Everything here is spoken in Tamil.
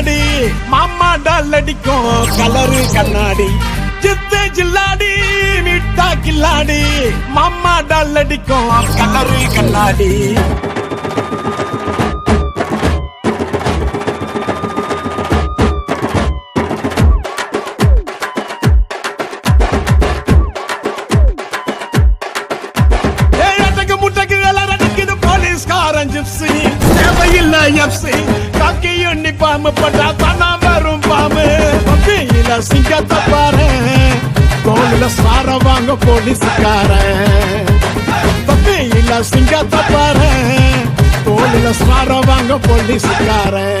கில்லாடி மாமா டால் அடிக்கும் கலரு கண்ணாடி சித்து ஜில்லாடி மீட்டா கில்லாடி மாமா டால் அடிக்கும் கலரு கண்ணாடி தேவையில்ல எப்சி காக்கி யூனிஃபார்ம் பட்டா தானா வரும் பாம்பு பப்பியில சிங்கத்தை பாரு தோளில சார வாங்க போலீஸ்காரன் பப்பியில சிங்கத்தை பாரு தோளில சார வாங்க போலீஸ்காரன்